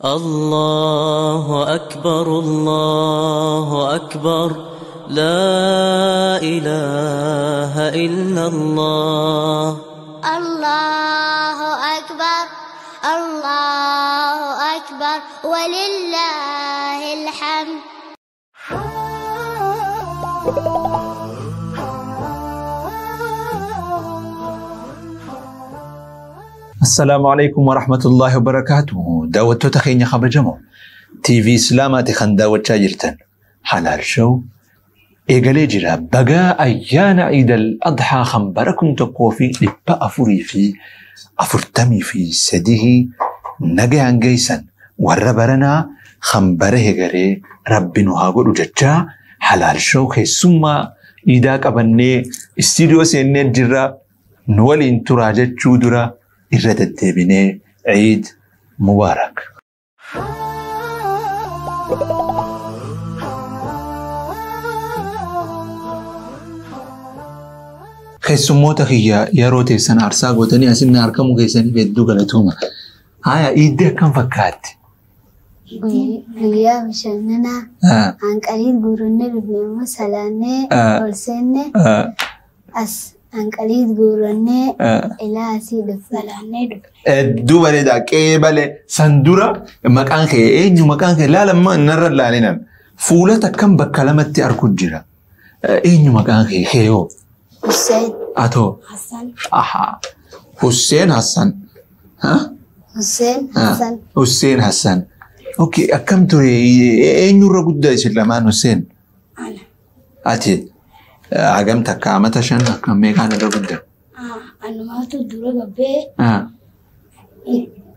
الله أكبر الله أكبر لا إله إلا الله الله أكبر الله أكبر ولله الحمد. السلام عليكم ورحمة الله وبركاته. دعوتو تخيني خبر جمو تي في إسلامات خنداوة شاجرتن حلال شو إيقالي جرا بقى أيان عيد الأضحى خنبركم تقوفي لبا أفوري في أفرتمي في سده نجي عن جيسا وربرنا خنبره غري ربنا هاقول ججا حلال شو خي سما إيداك أبني استيديو سينين جرا نولي انتراجة چودرا إرادة الدبنة عيد مبارك. خيسموتا خيا يا روتي سن عرسا غوتني اسن اركمو كيسن بيدو غلطوما هايا ايده كم فكات بيا مشاننا عن قليل غورن بن مسلانه ورسنه عن قليل غورن الى سيد فلانه الدوبله دا قبل سندورا مكان خي اينو مكان خي لا لما نر لالنا فولتا كم بكلمتي اركو جرا اينو مكان خي خيو حسين أتو حسن أها حسين حسن ها حسين حسن حسين حسن أوكي أكم تري أين يورا قد إسلام حسين أنا أتي أعلم تكامة شن أكم ميكان الرقد أنا ما تدور قبل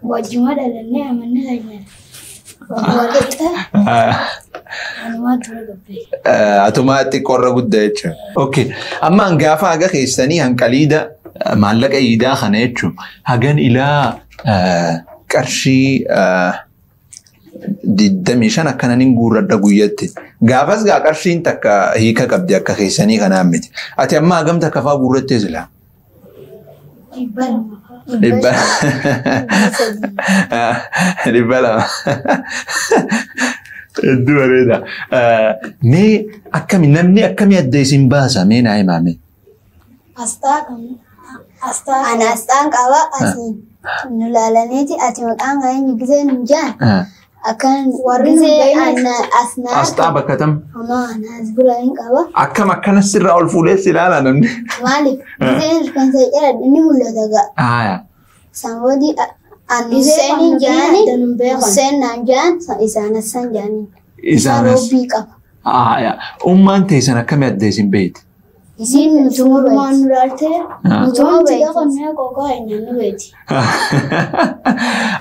وجمع لنا من هنا أتوماتيك كورة قد أوكي أما أنقافا أجا خيستاني هنكاليدا معلق أيدا خنيتشو هجن إلى كرشي دميشان أكنا نقول ردقويتي قافز قا كرشين تكا هيكا قبدي أكا خيستاني خنامتي أتي أما أقام تكفا قررتي زلا ربلا الدور ده مي أكمل نمني أكمل الديسين باسا مين عاي مامي أنا أستانك أوا أسين نلالنيتي أتي مكان غاين يجزين مجان أكن ورزي أنا أسنا أستابك كتم أنا أزبرين أوا أكم أكن السر أول فوليس لا نمني مالك زين كان سيئة إني مولد آه سامودي حسين جاني حسين نانجان إسانا سانجاني إسانا روبيكا يا أمان تيسنا كم يديسين بيت إسين نتوما ما نرالته نتوما بيت كنا كوكا إننا بيت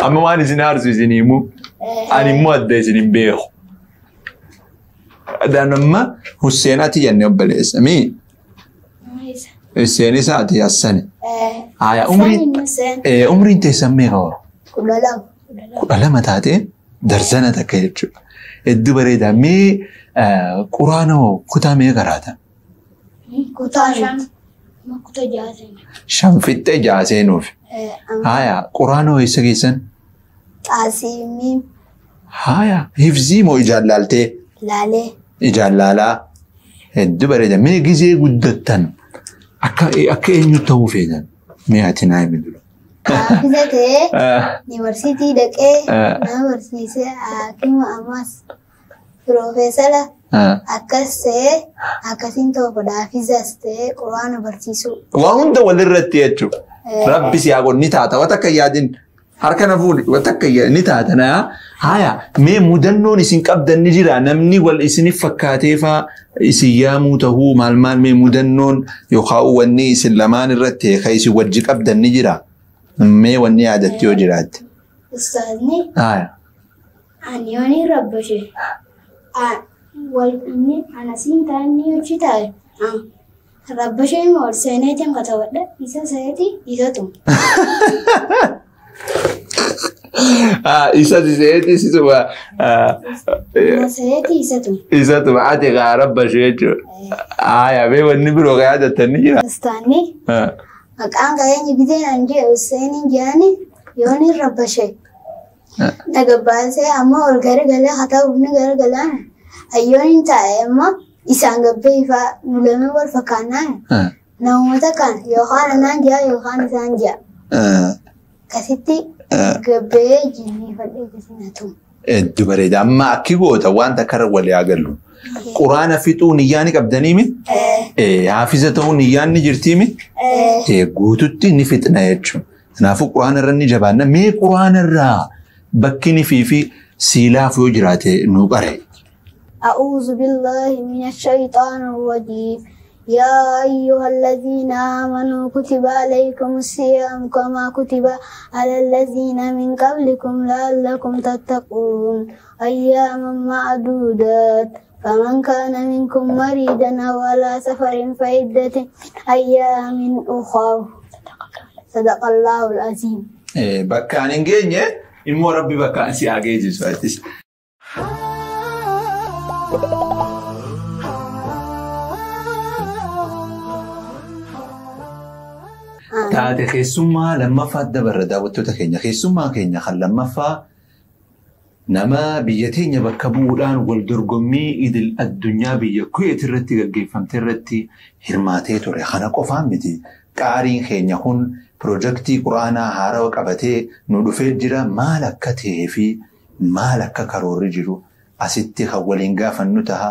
أما ما نسينار سيسينيمو أنا مو أديسين بيخ دانما حسيناتي يعني بليس أمي حسيني ساعتي السنة يا عمري انت سميها كلها ما تاتي درزنا تكيتشو الدبري ده مي قرانو كتا مي قراتا كتا ما كتا جازين شنفت جازينو هايا قرانو يسقيسن تاسيمي هايا حفظي مو اجلالتي لالي اجلالا الدبري ده مي غيزي قدتن أكا إنو توفيدا مئة نايم دلو حافظتي يونيفرسيتي دكي يونيفرسيتي كيما أماس بروفيسورة أكاسي أكاسين توفدا حافظتي قرآن برسيسو وهند وللرتيتشو ربي سيقول نتاتا وتكيادين harkana fuuli watakka ni taatana haya me mudannoon isin qabdan ni jira namni wal isin fakkaateefa isiyaamu tahu malmal me mudannoon yookaan wanni isin lamaan irratti khaysi wajji qabdan ni jira me wanni aadatti yoo jiraatti ustaadni haya aniyoni rabbashe wal inni anasin taanni hojjetaa rabbashe mool seeneetiin katawadha isa seeti isa tum isa seeti isuma seeti isa tum isa tum ati rabbashe jechuudha haya me wanni biroo aadattani ni jira ustaadni maqaan ga'eenyi bideen anjee Hussein jaani yoni rabbashe nagabaasee amma ol garagalee haa ta'u humni garagalaan ayyoon taa'e amma isaan gabbee ifaa nulamee wal fakkaannaan namoota kan yookaan anaan ji'a yookaan isaan ji'a. Kasitti gabbee jennee fadhee gasinatu. Hedduu bareeda. Amma akki goota wanta karra walii agallu. Quraana fixuu niyyaani qabdaniimi? Haafiza ta'uu niyyaanni jirtiimi? Guututti ni fixna jechuudha. Kanaafuu quraana irra ni jabaanna. Mee quraana irraa bakki ni fi siilaaf yoo jiraate nu qare. أعوذ بالله من الشيطان الرجيم يا أيها الذين آمنوا كتب عليكم الصيام كما كتب على الذين من قبلكم لعلكم تتقون أياما معدودات فمن كان منكم مريضا أو على سفر فعدة أيام أخر صدق الله العظيم. Bakkaan hin geenye immoo rabbi bakkaan si haa geessisu. Taate keessummaa lammaffaa dabarra daawwattoota keenya keessummaa keenya kan lammaffaa nama biyya teenya bakka bu'uudhaan wal dorgommii idil addunyaa biyya Kuweet irratti gaggeeffamte irratti hirmaatee ture. Kana qofaan miti qaariin keenya kun piroojeektii quraanaa haarawaa qabatee nu dhufee jira maal akka ta'ee fi maal akka karoorri jiru asitti kan waliin gaafannu ta'a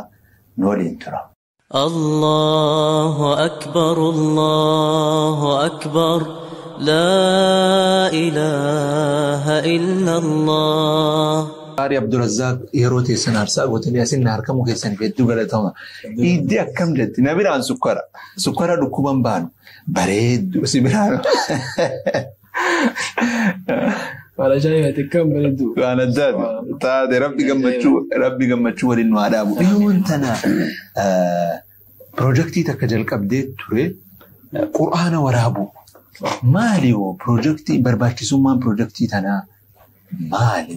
nu waliin tura. الله أكبر الله أكبر لا إله إلا الله. Qaari Abdurrazzaaq yeroo teessan aarsaa gootanii asiin harkamuu keessaniif hedduu galatama. Iddii akkam jetti na biraan sukkara dhukkuban baanu bareedduu si biraan. Baalaashanii akkam bareedduu. Waan addaati. Taate rabbi gammachuu waliin nu haa dhaabu. Dhiyoon tana piroojeektii takka jalqabdee ture quraana waraabuu. Maali yoo piroojeektii barbaachisummaan piroojeektii tanaa maali?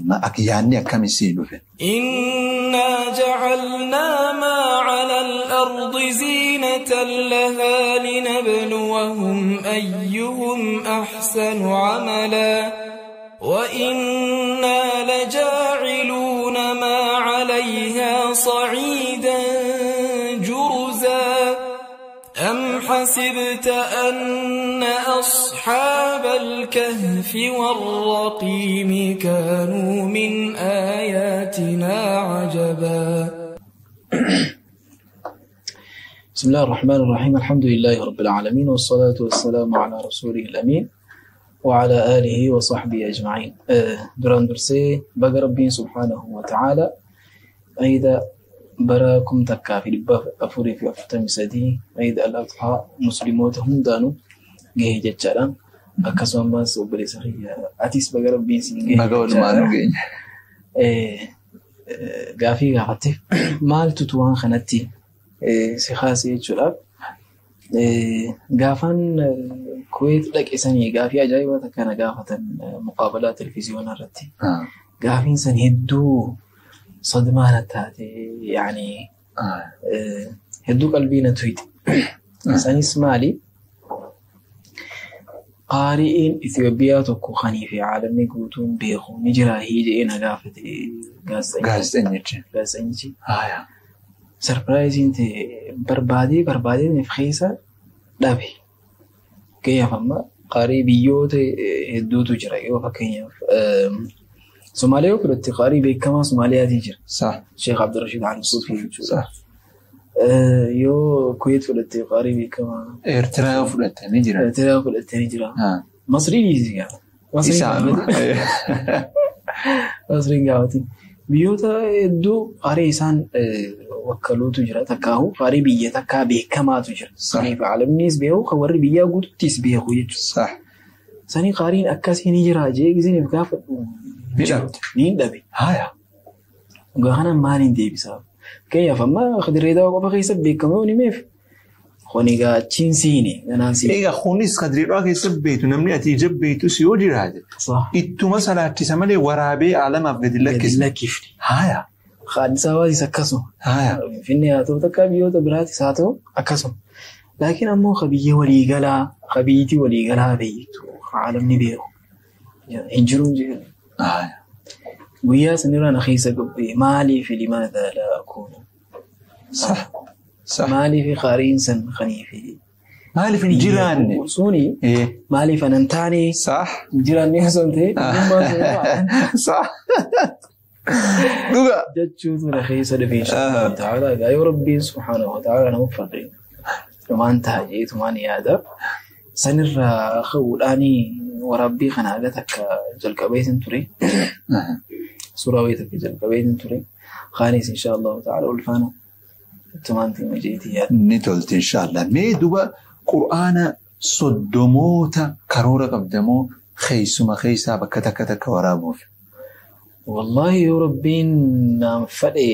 Yaanni akkamitti dhufe? إنا جعلنا ما على الأرض زينة لها لنبلوهم أيهم أحسن عملا وإنا لجاعلون ما عليها صعيدا جرزا أم حسبت أن أصحاب الكهف والرقيم كانوا من آياتنا عجبا. بسم الله الرحمن الرحيم الحمد لله رب العالمين والصلاة والسلام على رسوله الأمين وعلى آله وصحبه أجمعين. دران درسي بقى ربي سبحانه وتعالى أيضا براكم تكافي لبا أفوري في أفتم سدي أيضا الأضحى مسلموتهم دانو جهي جتشاران أكسوان باس وبري سخية أتيس بقى ربي سيجي بقى ولمانو جهي قافي قاعدتي مال تتوان خناتي سخاسي يتشلاب قافان كويت لك إساني قافي أجايبا كان قافة مقابلات تلفزيون الرتي قافين سن هدو صدمانة تاتي يعني هدو قلبينا تويت سن اسمالي قارئين إثيوبيا تكو خاني في عالم نقوتون بيخو نجرا هيجي إنا قافة غاز انجي سربرايزين تي بربادي نفخيسة دابي كيف أما قارئ هدو تجرا يو فكينيا سوماليا كنت قارئ كما سوماليا تجرا صح الشيخ عبد الرشيد علي الصوفي صح يو كويت كنت قارئ كما إرتراء فلتاني جرا مصري يزيا مصري قاوتين بيوتا دو قارئ إنسان وكلو تجرا تكاهو قارئ بيا تكا بكما تجرا صحيح عالم نيس بيهو خبر بيا قد تيس بيهو يجو صح ساني قارين أكاسي نجرا جيك زين بكافة نين دبي هايا وقانا مالين دي بساب كيف أما خدر ريدا وقفا خيسا بيكموني ميف خونيقا تشينسيني نانسي إيغا خونيس خدري راكي سبيتو نمني أتي جبيتو سيوجي راجي صح إتو مسألة تسمالي ورابي عالم أفقد الله كيف هايا خادسا وادي سكسو هايا في النهاية تبتكا بيوتا براتي ساتو أكسو لكن أمو خبية وليقلا خبيتي وليقلا بيتو عالم نبيرو هنجرون جيل guyyaa sanirraan keessa gabbee maalii fi limaadha laa akuunu maalii fi qaariin san qanii fi maalif hin jiraanne suni maalif anan taane jiraanne osoo ta'e dhuga jechuutu na keessa dhufee inshallah ta'ala yoo rabbiin subhaanahu wa ta'ala nama fadhe waan taajeetu maan yaada sanirraa ka'uudhaanii warabbii kana aga takka jalqabeetin ture suuraa wayii takka jalqabeetin ture khaanis inshallah ta'ala ulfaana tumaanti majeetii yaada ni tolti inshallah mee duba qur'aana soddomoota karoora qabdamoo keeysuma keeysaa bakka takka takka waraabuuf wallahi yoo rabbiin naam fadhe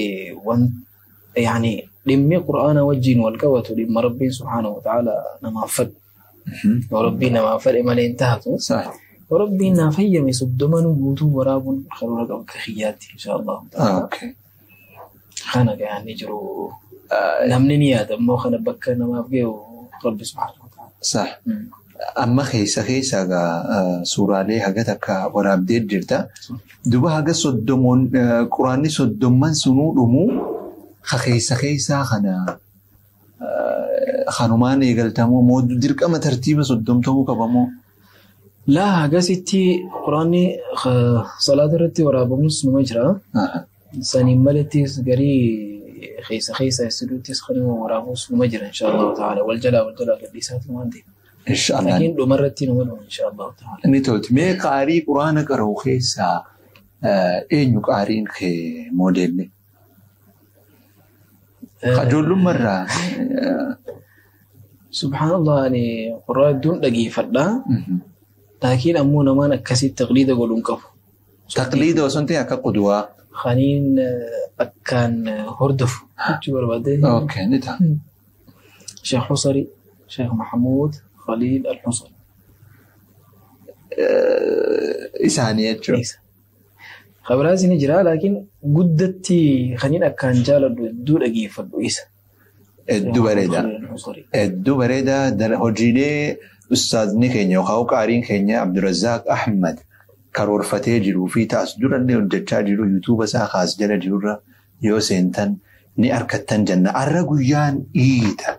yani dhimmi qur'aana wajjiin wal qabatu dhimma rabbiin subhaanahu wa ta'ala namaaf fadhe yoo rabbiin namaaf fadhe malee hin taatu yoo rabbiin naaf hayyame soddomanu guutuu waraabuun karoora qaba akka kiyyaatti inshallah ta'ala kana gahanni jiru namni ni yaada immoo kana bakka namaaf geewu rabbi subhaanahu wa ta'ala صح أما خيسا سورالي هجت كوراب دير جرتا دوبا هجت صدمون قرآني صدمان سنو رمو خيسا خنا خانومان يقلتامو مود ديرك أما ترتيب صدمتمو كبامو لا هجت ستي قرآني صلاة الرتي ورابموس مجرى سني ملتي سجري خيسا يسلوتي سخني ورابموس مجرى إن شاء الله تعالى والجلا لليسات ماندي إن شاء الله لكن لو مرتين ولو إن شاء الله تعالى نتوت مي قاري قرآن كرو خيسا إنو قارين خي موديل خجول مرة سبحان الله يعني قرآن دون دقي فدا لكن أمونا ما نكسي التقليد قولون كفو تقليد وسنتي أكا قدوة خانين أكان هردف أوكي نتا شيخ حصري شيخ محمود خليل الحصري إسانية شو خبرازي نجرا لكن قدتي خانين أكان جالة دور أجيب فدو إيسا الدو بريدة در هجيني أستاذني كينيا وخاو قارين كينيا عبد الرزاق أحمد كارور فتي جيرو في تاس دوران نجتشا جيرو يوتيوب سا خاص جرا جيرو يو سنتن ني أركتن جنة أرغويان إيدا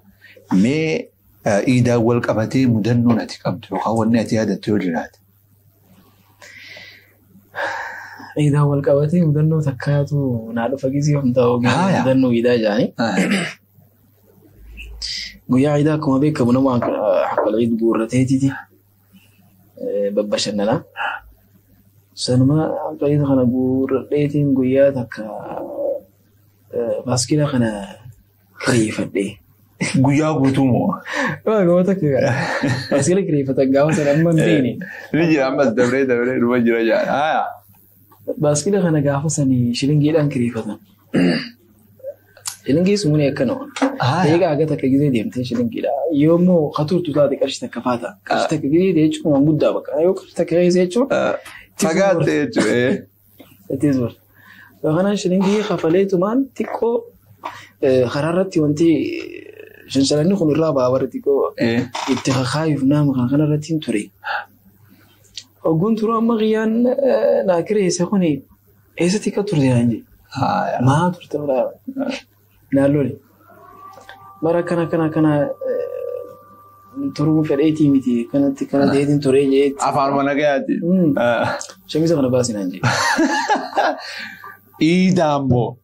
مي إيدا والقبتي مدنو نتي قبتو وخاو نتي هذا توجرات إيدا والقبتي مدنو تكاتو نعرف فقيزي ومتاو مدنو إيدا جاني قويا عيدا كما بيك منو حق العيد قورتيتي دي ببشرنا سنما قيد خنا قورتيتين قويا تكا باسكيلا خنا كريفة دي قويا قوتومو قوتك باسكيلا كريفة تقاوة سنما ديني نجي عمس دبري رواجي رجال باسكيلا خنا قافة سني شلنجي لان كريفة شلنجي سموني أكنون هيك أجتك جديد يمتى شلنجي لا يومو خطور تطلع كرشتك كفاتا كرشتك جديد يجكم عمود دابك أنا كرشتك هاي يجوا فقط يجوا تزور فأنا شلنجي خفليتو مان تيكو خرارتي وانتي شنشلني خن الرابع ورتيكو اتخايف نام خنارتين تري أقول ترى أما غيان ناكره سخوني إيش تيكا تردي عنجي ما ترتبط نالولي مرة كنا تروم في الأيتي ميتي كانت ديدين توريجي أفعل ما نجاتي شميسة كنا باسين عنجي إيدامو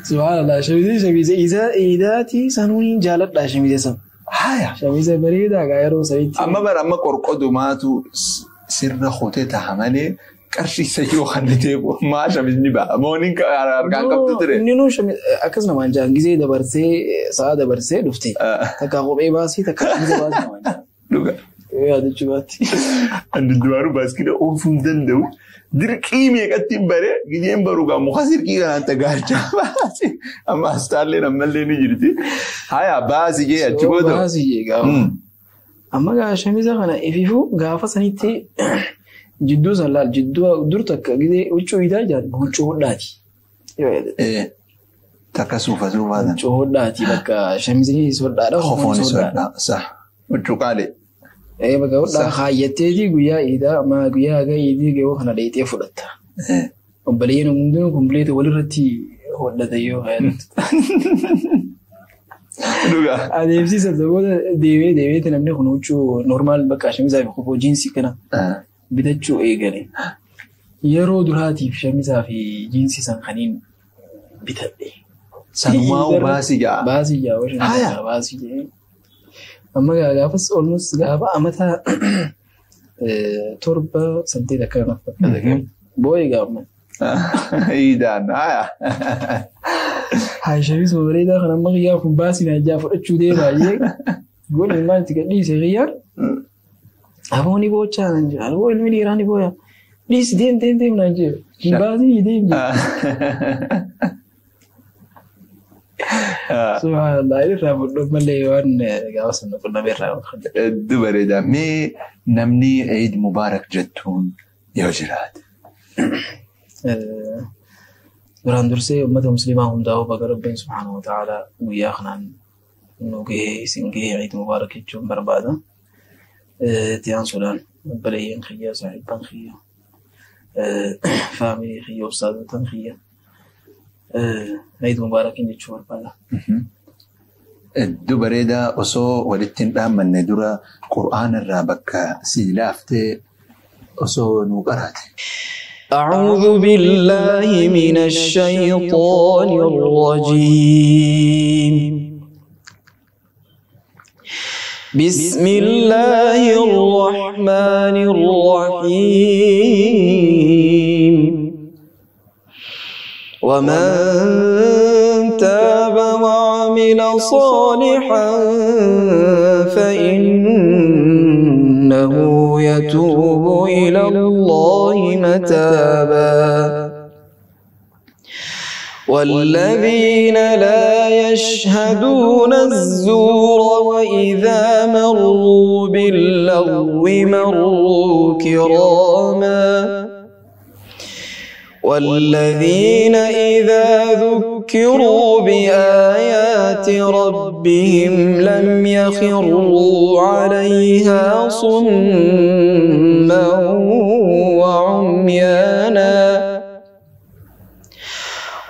سبحان الله شميسة إيداتي سنوني جالت لا شميسة شميسة بريدة غيرو سويتي أما قرقدو ماتو سر خوتي تحملي كرشي سيو خندتيبو ما شميزني بقى مونين كأركان كم تدري نينو شميز أكسنا مانجان جزء دبرسي ساعة دبرسي دفتي تكاغو بيباسي تكاغو بيباسي مانجان لوكا إيه هذا شباتي عند الدوارو باس كده أوفم دندو دركيمي كتيم بري جيم بروكا مخاسر كي أنت قارجا باسي أما استارلي نملي نجرتي هيا باسي جي أتشبودو باسي جي أما قا شميزة خنا إفيفو قافة سنيتي جدو سلال جدو درتك كده وشو يداجر وشو هداتي إيه تكسوفة هذا وشو هداتي لك شميزة سودا خفوني سودا صح وشو قالي إيه بقى ولا خايتة دي قويا إذا ما قويا جاي دي جو خنا ديتي فلتا وبلين ومدن كومبليت ولرتي ولا ديو هذا هذا يمسي سبزوجة ديوي تنامني خنوشو نورمال بقى عشان زي بخوفو جنسي كنا بدأتشو إيجالي يرو دراتي في شمسة في جنسي سنخنين بتبلي سنواو باسي جا وش باسي جا أما جا بس almost جا أمتها تربة سنتي ذكرنا فكذا بوي جا من إيدان هاي شبيس مبريدا خنا مغيا كم باسي نجا فرشوا ده رايك قول ما تقدي سغير أبوني بو challenge أبو المني راني بويا ليس دين نجا كم باسي دين سبحان الله يرفع بالملي وان جاوسنا كنا بيرفع الدبريدا مي نمني عيد مبارك جدون يا جراد duraan dursee ummata muslimaa hundaa'uu baga rabbiin subhaanahu wa ta'aalaa guyyaa kanaan nu gahee isin gahee ciid mubaarak jechuun barbaada. Itti aansuudhaan obboleeyyan kiyya saaxibbaan kiyya faamilii kiyya ustaazotaan kiyya ciid mubaarakin jechuu barbaada. Hedduu bareedaa osoo walitti hin dhaammanne dura qur'aana irraa bakka sii laaftee osoo nu qaraate. أعوذ بالله من الشيطان الرجيم بسم الله الرحمن الرحيم ومن تاب وعمل صالحا فإنه يتوب إلى الله متابا والذين لا يشهدون الزور وإذا مروا باللغو مروا كراما والذين إذا ذكروا بآيات ربهم لم يخروا عليها صما وعميانا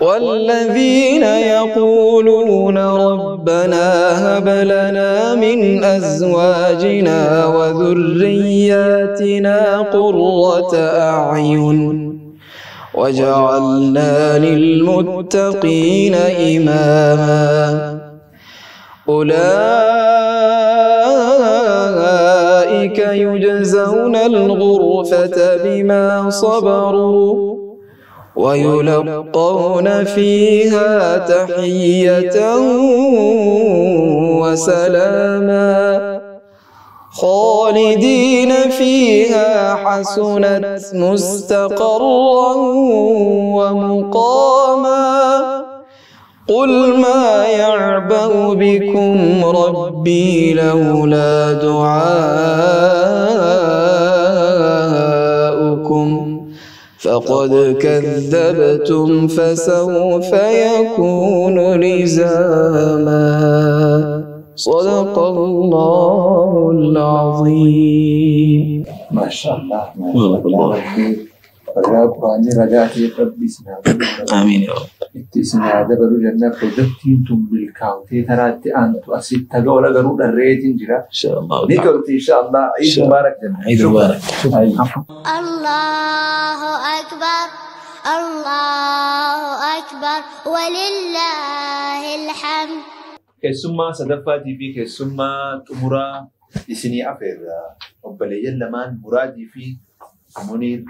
والذين يقولون ربنا هب لنا من أزواجنا وذرياتنا قرة أعين وجعلنا للمتقين إماما أولئك يجزون الغرفة بما صبروا ويلقون فيها تحية وسلاما خالدين فيها حسنت مستقرا ومقاما قل ما يعبأ بكم ربي لولا دعاؤكم فقد كذبتم فسوف يكون لزاما صدق الله العظيم ما شاء الله ما شاء الله رباني رجعتي ربي سنا آمين يا رب اتسنا دبلو جنة فدتينتم بالكاوتي ترات أنتو أسيت تقول أقرب الريت جرا إن شاء الله نقولت إن شاء الله عيد مبارك جنة عيد مبارك الله أكبر الله أكبر ولله الحمد keessummaa sadaffaa TV keessummaa xumuraa isinii afeerra obboleeyyan lamaan Muraadii fi Muniir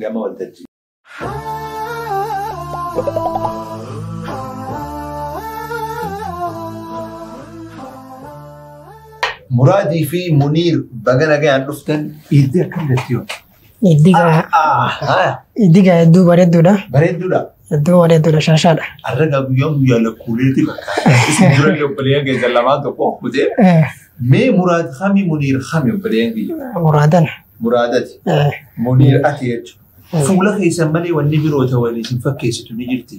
gama waltajjii. Muraadii fi Muniir baga nagayaan dhuftan iddoo akkam jirti yoo? Iddiga hedduu bareedduudha. Bareedduudha. Hedduu bareedduudha shaashaadha. Arraga guyyaa lakkuuleeti bakka. Isin dura obboleeyyan keessan lamaan tokko kutee. Mee Muraad khami Muniir khami obboleeyyan kiyya? Muraadan. Muraadati. Muniir ati jechuudha. Fuula keessan malee wanni biroota waliin isin fakkeessitu ni jirti.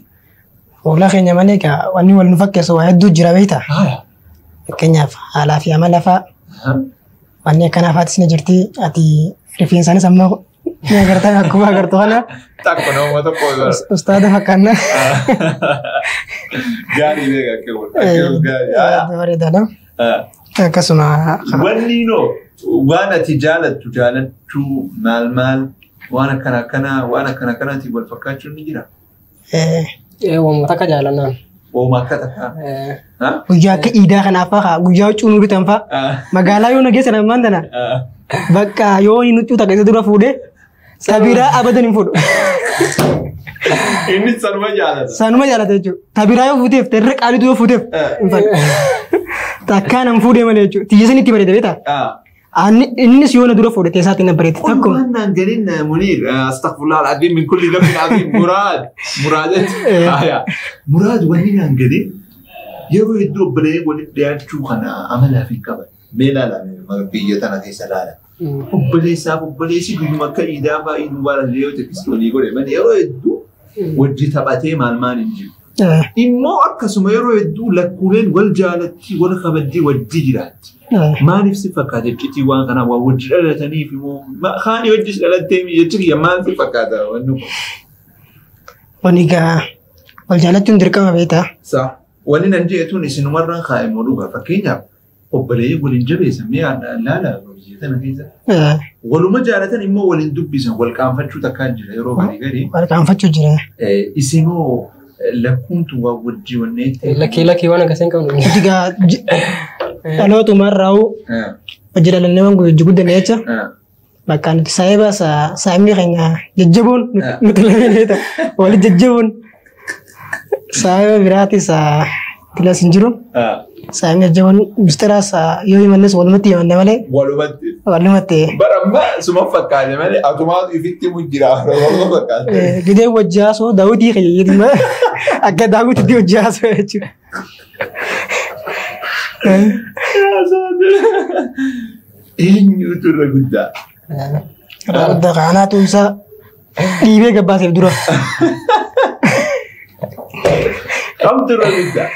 Fuula keenya malee wanni wal nu fakkeessu waa hedduu jira beektaa? Fakkeenyaaf haalaa fi amala fa'aa. Wanni akkanaa fa'aatis ni jirti. Ati rifeensaanis ammoo Ni agartan aku agartu kana. Takko nama tokko. Ustaz fakkaanna. Gaarii beekaa keewwan gaarii. Bareedaadha. Akkasuma. Wanni waan ati jaalattu maal waan akkanaatiif wal fakkaachuun ni jira. Waan takka jaalannaan. Waan akka takka. Guyyaa akka iidaa kanaaf fa'aa guyyaa cuunuu bitan fa'aa magaalaa yoo nageessa namaan tana bakka yoo inni nuti takka isa dura fuudhee tabiraa abadan hin fuudhu. Inni sanuma jaalata. Sanuma jaalata jechuudha. Tabiraa yoo fuuteef terra qaalitu yoo fuuteef hin fadhu. Takkaan an fuudhee malee jechuudha. Tiyyeessan itti bareeda beektaa? Innis yoo na dura fuudhate isaatiin na bareeda. Takkuma. Waan galiin Muniir astaghfirullah al-azim min kulli dhanbin azim Muraad wanni naan galiin yeroo hedduu obbolee walitti dhiyaachuu kana amalaa fi qaban. Beelaa biyya tana keessa laala. Obboleessi guyyuma akka iidaa fa'aa waan illee yoo ta'e walii godhe malee yeroo hedduu wajji taphatee maal hin jiru. Immoo akkasuma yeroo hedduu lakkuuleen wal jaalatti wal kabajjii wajji jiraatti. Maaliif si fakkaata jechuutii waan kanaa waan wajji dhalataniif immoo haani wajji dhalattee jechuun maal si fakkaata wanni kun? Wanni gaa wal jaalachuun dirqama beektaa? Wanni nan jeetuun isinumarraan kaa'emoo dhugaa fakkeenyaaf obboleeyyii waliin jabeessan mee laala biyya tana keessa. Waluma jaalatan immoo waliin dubbisan wal qaanfachuu takkaan jira yeroo garii. Wal qaanfachuu jira. Isinoo lakkuuntu waa wajji wanneetti. Lakkii waan akkasiin qabnu. Egaa dhalootumarraa'u hojii dhalannee waan guyyaa guddannee jecha bakka nuti saayimni keenya jajjaboon nuti lameeneeta wali jajjaboon saayima biraatis tilas hin jiru. Saayimni jajjaboon mistiraas yoo himannes walumatti himanne malee. Walumatti. Baramma suma fakkaate malee atumaatu ifitti mujjira. Gidee wajjaasoo daawwitii fayyadama akka daawwititti wajjaasoo jechuudha. Eenyutu irra guddaa? Irra guddaa kanaatu isaa dhiibee gabbaaseef dura. Kamtu irra guddaa?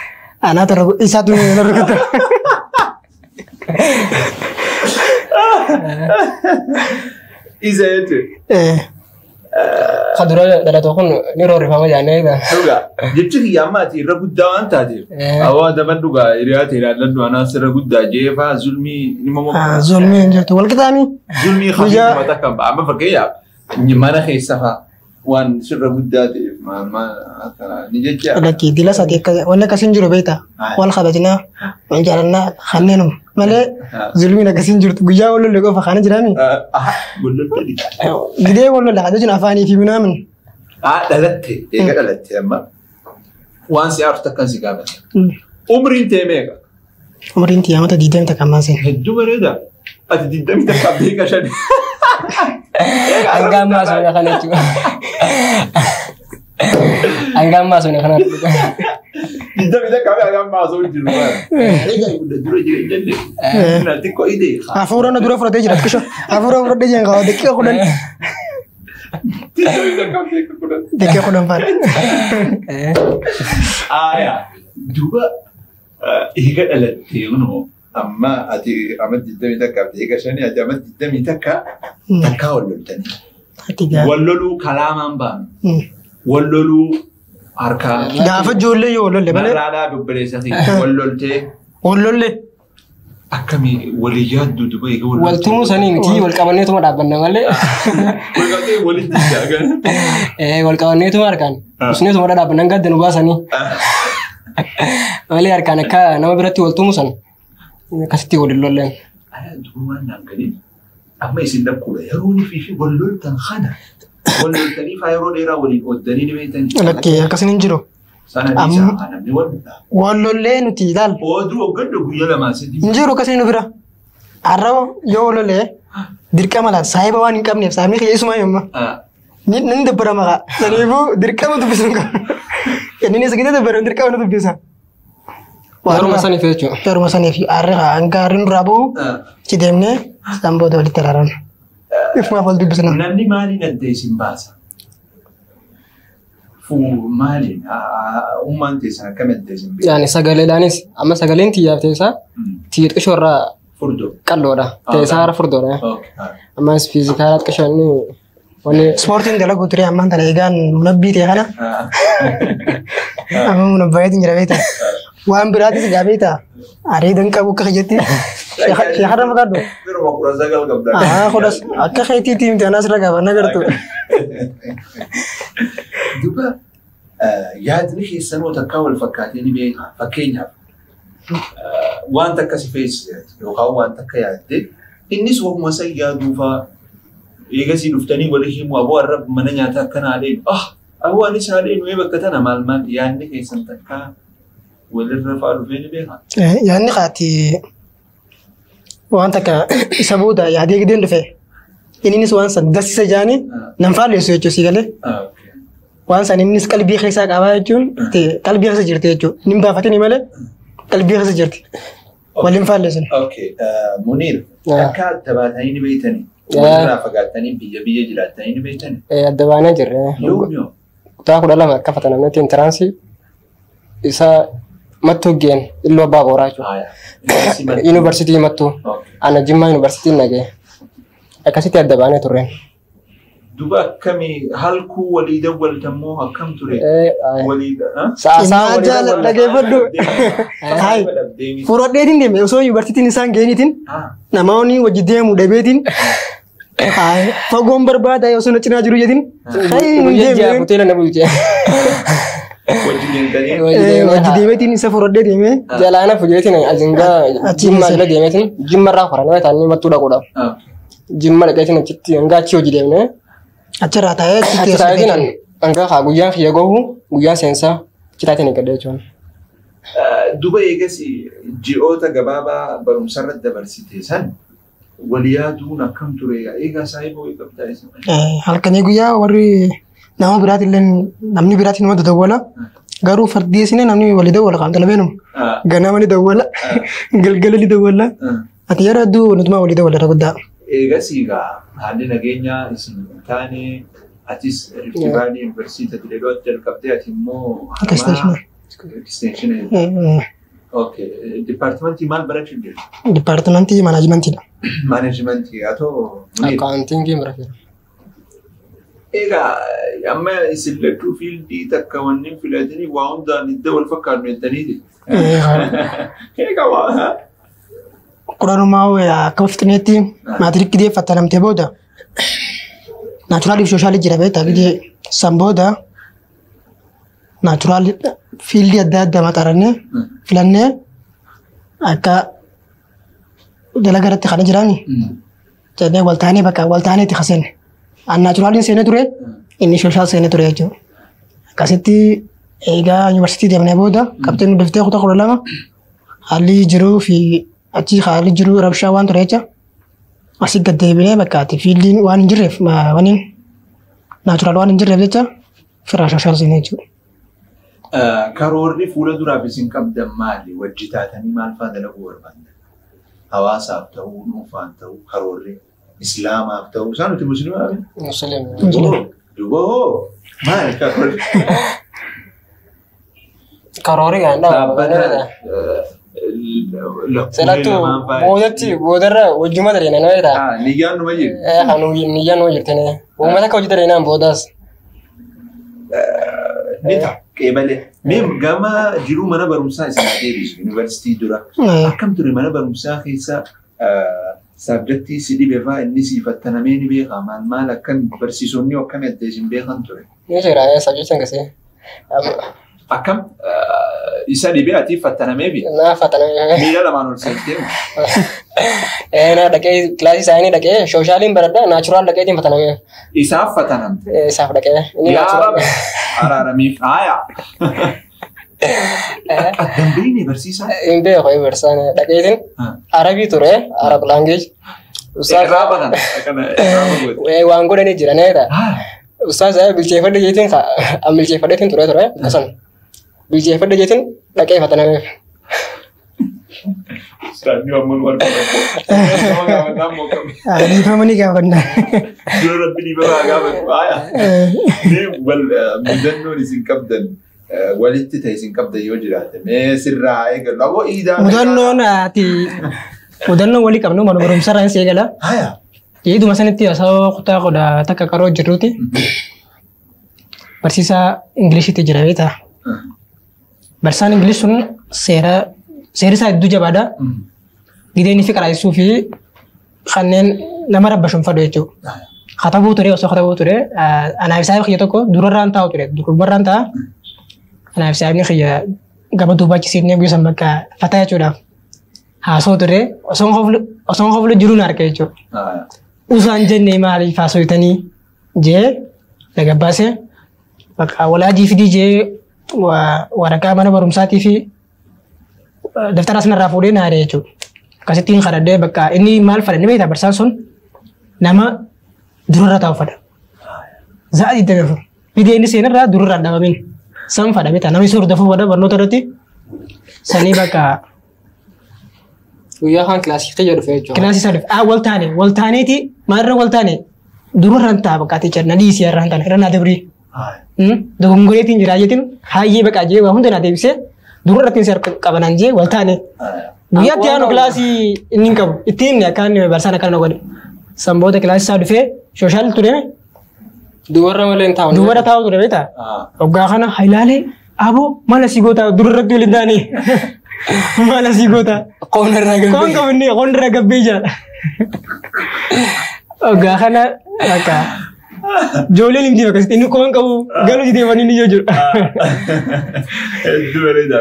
Anaatu isaatu irra guddaa. Isa jechuudha. Kadura dhalatu kun ni roorrifama jaannee egaa. Dhugaa jechuun kiyyaammaati irra guddaa waan taateef. Awwaa daban dhugaa hiriyaate ilaalladhu anaas irra guddaa jeefaa zulmii ni momoqaa. Zulmii hin jirtu wal qixaami. Zulmii kamiyyuu takka amma fakkeenyaaf mana keessa fa'aa waan sirra guddaa ta'eef ni jecha. Lakkii dila sadii wanni akkasiin jiru beektaa wal kabajnaa wal jaalannaa kanneenuma malee zulmiin akkasiin jirtu guyyaa wal lollee qofa kana jiraami. Gidee wal lolla jechuun afaanii fi minaamin. Dhalatte eega dhalatte amma waan si aartu takkan si gaafata. Umriin ta'e meeqa? Umriin ta'e amata 20 takka ammaan seen. Hedduu bareeda. Ati 20 takka beeka shani. Anggamma sudah kan itu. Anggamma sudah kan itu. Kita kami anggamma sudah di rumah. Udah dulu jadi. Nanti kok ide. Afura na dura fura teh jirat kisah. Afura fura teh jangan kau dekik aku dan. Dekik aku dan par. Ya. Dua. Ikat alat tiuno. Amma ati amat jiddami takka beeka shani ati amat jiddami takka walloltani. Walloluu kalaamaan ba'an. Walloluu harkaa. Gaafa ijoollee yoo wallolle malee. Marraadhaa dubbileessati walloltee. Wallolle. Akkamii walii yaaddu duba eega wallolte. Waltumuu sanii miti wal qabanneetuma dhaabbanna malee. Wal qabatee walitti jaagan. Wal qabanneetuma harkaan. Isneetuma dhaabbannan gadda nu baasanii. Malee harkaan akka nama biratti waltumuu san. Kasih waliin lolleen. Duumaan naan galiin amma isin lakkuudha yeroo ni fi walloltan kana walloltanii faa yeroo dheeraa waliin oddanii ni beektan. Lakkee akkasiin hin jiru. Sana dhiisaa namni wallolaa. Wallollee nuti ilaal. Ooduu hoggandu guyyaa lamaa sadii. Hin jiru akkasiin nu bira. Har'a yoo wallollee dirqama laata saayiba waan hin qabneef saamii keessumaa yomma. Ni dabbara maqaa. Saniifuu dirqama dubbisuun qaba. Inni isa gita dabbara dirqama nu dubbisa. Waruma saniif jechuudha. Waruma saniif hangaarin duraa bu'u cidemne sambooda walitti araaran. Ifumaaf wal dubbisna. Namni maaliin adda isin baasa? Maaliin ummaan teessan akkam adda isin baasa? Yaani sagaleedhaanis amma sagaleen xiyyaaf teessaa xiyyeet qishoorraa furdoo qalloodha. Teessaa haara furdoodha. Ammas fiizikaalaat qishoonni Ispoortiin dalagu ture ammaan tana egaan munabbii ta'e kana. Amma munabbayeetiin jira beektaa. Waan biraatis egaa beektaa. Areedan qabu akka jetti. Shahara maqaaddu. Biruma kudha sagal qabda. Kudas akka keetiitii miti anas irra qaba nagartu. Duuba yaadni keessanoo takkaa wal fakkaatee ni beeka. Fakkeenyaaf waan takka si feesise yookaan waan takka yaadde innis wakuma san yaaduufaa eegasii dhuftanii walii himu aboo har'a mana nyaataa akkanaa adeemu. Aboo anis adeemu bakka tana maal yaadni keessan takkaa walirra fa'aa dhufee ni beeka. Yaadni kaati waan takka isa booda yaadee gideen dhufe innis waan san dassisa jaani nan faalleessu jechuun si galee. Waan san innis qalbii keessaa qabaa jechuun qalbii keessa jirti jechuudha. Inni baafatanii malee qalbii keessa jirti. Waliin faalleessan. Muniir akka taphatanii ni beektanii. Walirraa fagaatanii biyya jiraatanii ni beektanii. Adda baanee jirre. Yoomiyoo. Kutaa 12 akka fatanamnetti intiraansii isa mattuu geen illoo abbaa booraa jechuudha. Yuunivarsiitii mattuu. Ana Jimmaa yuunivarsiitiin nagee. Akkasitti adda baanee turreen. Duba akkamii halkuu walii dawwaltammoo akkam ture? Sa'aasaa dhageeffadhu. Furadheetiin deeme osoo yuunivarsiitiin isaan geenitiin namoonni wajji deemu dhabeetiin fagoon barbaada osoo na cinaa jiru jedhin. Hoteela na bulchee. Wajji deemeetiin isa furadhee deemee. Jalaana fujeetiin azingaa Jimmaa jala deemeetiin Jimmarraa faranee taa'anii mattuu dhaquudhaaf. Jimma dhaqeetiin achitti hangaa achi hojii deemnee. Achirraa taa'ee achi taa'eetiin hangaa guyyaan kiyya gahu guyyaan seensaa kitaatiin eeggadha jechuudha. Duba eegas ji'oota gabaabaa barumsarratti dabarsite san walii yaaduun akkam ture eegaa saayiboo eegabtaa isa. Halkanii guyyaa warri nama biraatillee namni biraatiin nama dawwala garuu fardeessine namni walii dawwala kan talabeenum ganama ni dawwala galgala ni dawwala ati yeroo hedduu nutumaa walii dawwala guddaa. Eegas egaa haalli nageenyaa isin taane atis Rift Valley University Dirreedoo jalqabdee ati immoo extension. Okay. Departmentii maal barachuun jirti? Departmentii maanaajimentiidha. Maanaajimentiii haa ta'u. Akkaawuntiingii barachuudha. Egaa amma isin lakkuu fiildii takka wanni filatanii waa hundaan iddoo wal fakkaatu jettaniiti. Egaa waa. Quranumaa akka fixneetti maatirikki deeffatta namtee booda naachuraaliif sooshaali jira beektaa gidee san booda naachuraali fiildii adda addaa maxarannee filannee akka dalagaratti kana jiraani jennee waltaanee bakka waltaaneetti kasenne an naachuraaliin seenee ture inni sooshaal seenee ture jechuudha. Akkasitti eegaa yuunivarsiitii deemnee booda qabxeen dhuftee kutaa 12 haalli jiruu fi achi haalli jiru rabshaa waan ture jecha asii gad deebinee bakkaatti fiildiin waan hin jirreef waniin naachuraal waan hin jirreef jecha firaa sooshaal seenee jechuudha. Karoorri fuula duraaf isin qabdan maali? Wajji taatanii maal fa'aa dalaguu barbaaddan? Hawaasaaf ta'uu, dhuunfaan ta'uu, karoorri Islaamaaf ta'uu, isaan nuti Musliimaa fi? Musliimaa. Duuba hoo maali karoorri? Karoorri gaandhaa. Selattu boodarra wajjuma dareena nama jedha. Niyyaan numa jiru. Niyyaan numa jirtine. Uummata akka hojii dareenaan boodaas. Ni ta'a qeebalee. Mee gama jiruu mana barumsaa isin deebisu yuunivarsiitii dura. Akkam ture mana barumsaa keessa saabjektii si dhibe fa'aa inni siifattanamee ni beekaa maal akkam barsiisonni akkam adda isin beekan ture. Ni jira saabjektiin akkasii. Akkam isa dhibee atiif fattanamee bi? Naa fattanamee. Miila lamaan ol seentee. Naa dhaqee kilaasii isaanii dhaqee sooshaaliin baradhaa naachuraal dhaqeetiin fattanamee. Isaaf fattanamte? Isaaf dhaqee. Yaa araaramiif aayaa. Dambiin barsiisaa? Hin beeku barsiisaan dhaqeetiin arabii ture arab laangeej. Waan godhanii jiraneedha. Ustaaz bilcheeffadhe jeetiin bilcheeffadheetiin ture akkasan. Bilcheeffadhe jeetiin dhaqee fatanameef. Ustaadni ammoo warqaa. Dhiifamanii gaafannaa. Dura rabbi dhiifamaa gaafatu. Mee mudannoon isin qabdan walitti ta'e isin qabdan yoo jiraate mee sirraa eegalu. Aboo iidaan. Mudannoon walii qabnu mana barumsarraa hin seegala. Jedhuma sanitti haasawaa kutaa kudha takka qaroo jirruuti. Barsiisaa Ingiliishiitti jira beektaa. Barsiisaan Ingilish sun seerri isaa hedduu jabaadha. Gideenii fi qaraayessuu fi kanneen nama rabbashuun fadhu jechuudha. Katabuu ture osoo katabuu ture anaaf isaa kiyya tokko durarraan taa'u ture durbarraan ta'a. Anaaf isaa kiyya gaba duubaachisiifnee guyyaa bakka fataa jechuudhaaf. Haasoo ture osoo hoflu jiruun arga jechuudha. Usaan jennee maaliif haasooytanii jee nagabbaasee bakka walaajii fidii jee waraqaa mana barumsaatii fi daftara sanarraa fuudhee naaree jechuudha. Akkasittiin kadhadhee bakka inni maal fadha ni beektaa barsiisaan sun nama durarra taa'u fadha. Za'aa itti gafu. Fidee inni seenarraa durarraa dhabamin san fadha beektaa namni sordofuu fadha barnoota irratti sanii bakka. Guyyaa kan kilaasii ta'ee dhufe jechuudha. Kilaasii isaa dhufe. Waltaaneeti maalirra waltaane durarraan ta'a bakka ati na dhiisii irraan taane irra naa dabrii. Dogongoreetiin jiraa jeetiin haayyee baqaa jee waa hunda naa deebisee durarrattiin si harka qabanaan jee waltaane. Guyyaatti aanu kilaasii inni hin qabu ittiin akkaan barsiisaan akkana godhe. Sanboota kilaasii isaa dhufee sooshaal ture. Dubarra malee hin taa'u. Dubara taa'u ture beektaa. Waggaa kana hailaalee aboo maala si goota durarratti waliin taane. Maala si goota. Qoonarraa gabbee. Qoon qabannee qoonarraa gabbee jaala. Waggaa kana akka ijoolleen himti akkasitti inni qoon qabu galuu jitee waan inni jiru. Hedduu bareeda.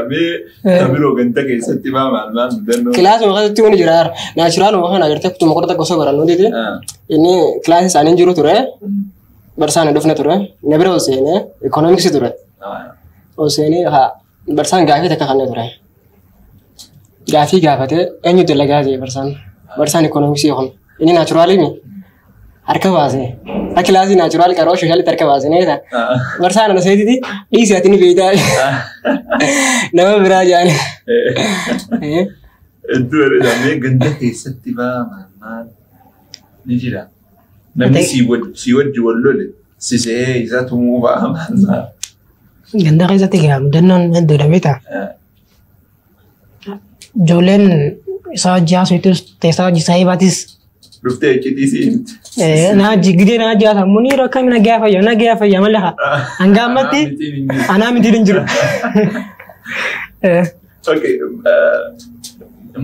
Tamiroo ganta keessatti maal mudannoo. Kilaasuma keessatti wani jira. Naachuraaluma kana agartee kutuma qorata gosa barannu diti. Inni kilaasii isaanii jiru ture. Barsiisaan dhufne ture. Na bira Huseenee ikoonomiksii ture. Huseenee barsiisaan gaafii takka kanneen ture. Gaafii gaafatee eenyu dalagaa jee barsiisaan ikoonomiksii kun. Inni naachuraalii mi? Harka baasee. Kilaasii naachuraal qaroo sooshaalitti harka baasee neeta. Barsiisaan ana seetiti dhiisii ati ni beektaa. Nama biraa jaani. Hedduu bareeda. Ganda keessatti maal ni jira. Namni si wajji wal lole sisee isa tumuu ba'a maal. Ganda keessatti gaa mudannoon hedduudha beektaa. Ijoolleen isaa hojii haasoftus teessaa hojii isaa eebaatis. Dhuftee iccitii Gidee naa jaata muniiroo akkami nagaa fayyaa malee hanga ammatti anaa miti hin jiru.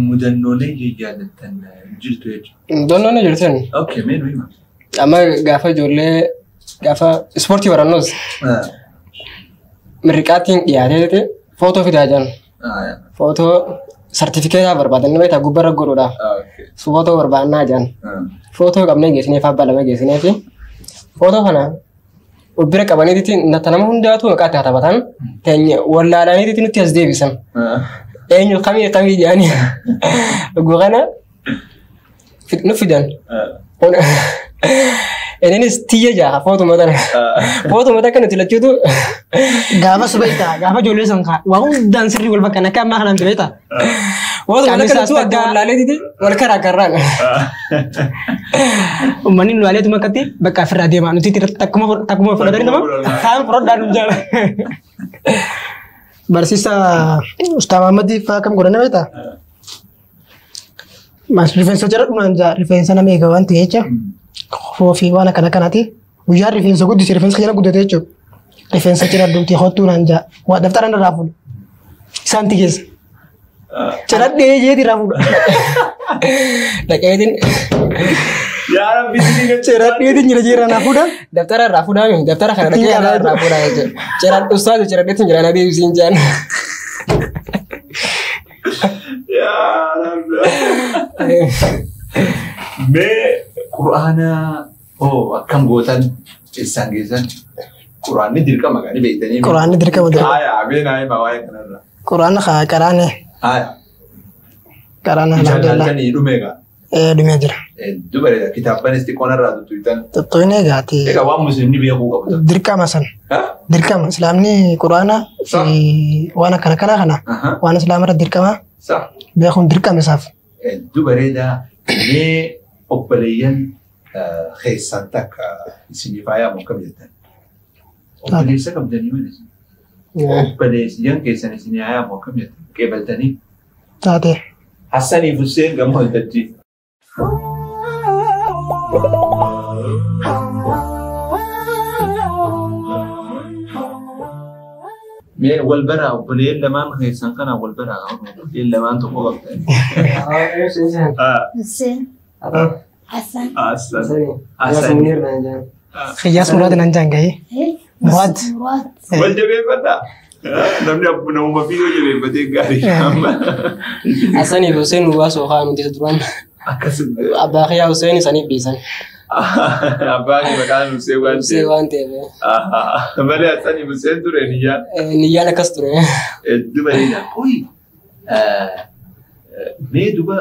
Mudannoolee jaallattan jirtu jechuudha. Mudannoolee jirtan. Meenuu hima. Amma gaafa ijoollee gaafa ispoortii barannuus mirriqaattiin dhiyaatee footoo fidaa jiran. Footoo sartifikeetaa barbaadan beektaa gubbarra godhuudhaaf. Footoo barbaannaa jiran. Footoo qabnee geessineef abbaa lama geessineefi footoo kana bira qabaniiti nama hundaatu maqaatti haa taphatan wallaalaniiti nutti as deebisan. Eenyu kamii jedhanii dhuguu kana nu fidan. Innis tiyya jaa footuma tana. Footuma takka nuti lachuutu. Gaafa subaytaa gaafa ijoollee sankaa waa hundaan sirrii wal bakka nakka ammaa kanaan tureeta. Footuma takka nuti akka wallaaleetiiti wal karaa karraan. Uummanni nu waaleetuma akkatti bakka ofirraa deemaa nuti takkuma fudhatanii nama kaan fudhadhaa nu jaala. Barsiisaa Ustaa Mahammadii fa'aa kam godhana beektaa? Rifeensa jala dhumaan jaa rifeensa nama eegaa waan ta'e jecha. Foofii waan akkana kanaati. Guyyaan rifeensa guddise rifeensa jala guddate jechuudha. Rifeensa jala dhumti hottuu naan jaa. Waa daftara irraa fuudhu. Isaanti keessa. Ciradhee jeeti irraa fuudha. Dhaqeetiin. Ciradheetiin jira jeera naa fuudha. Daftara irraa fuudhaa daftara kana dhaqee irraa fuudhaa jechuudha. Ustaazu ciradheetiin jira na deebisiin jaan. Mee Quraana akkam gootan isaan geessan Quraanni dirqama gani beektanii. Quraanni dirqama. Abeenaa himaa waa'ee kanarra. Quraana qaraane. Qaraana alhamdulillah. Jaallatanii dhumeegaa. Dhumee jira. Dubareedha kitaabanis xiqqoonarraa tuttuutan. Tuttuunee gaati. Egaa waan musliimni beekuu qabu. Dirqama san. Dirqama islaamni Quraana waan akkana kana waan islaamarra dirqama. Beekuun dirqama isaaf. Dubareedha mee obboleeyyan keessan takka isinii faayaa moo kam jettan? Obboleessa qabdanii malee. Obboleeyyan keessan isinii faayaa moo kam jettan? Qeebaltanii? Taate. Hassaniif Hussein gammoo hojjetti. مين والبرا وبليل لما ما هي سانكنا والبرا بليل لما أنتم فوق حسين حسن أحسن خياس مراد نانجان جاي مراد والجبين بدا نمني أبو نوم فيه والجبين بدي قاري Asani Hussein waso ha mun tisuran. أكسب Abakhiya Hussein sani bisan. أباني مكان سيوان Sewan tebe. مالي أساني مسين ترينيا Niyana kasture. دبي كوي مي دبا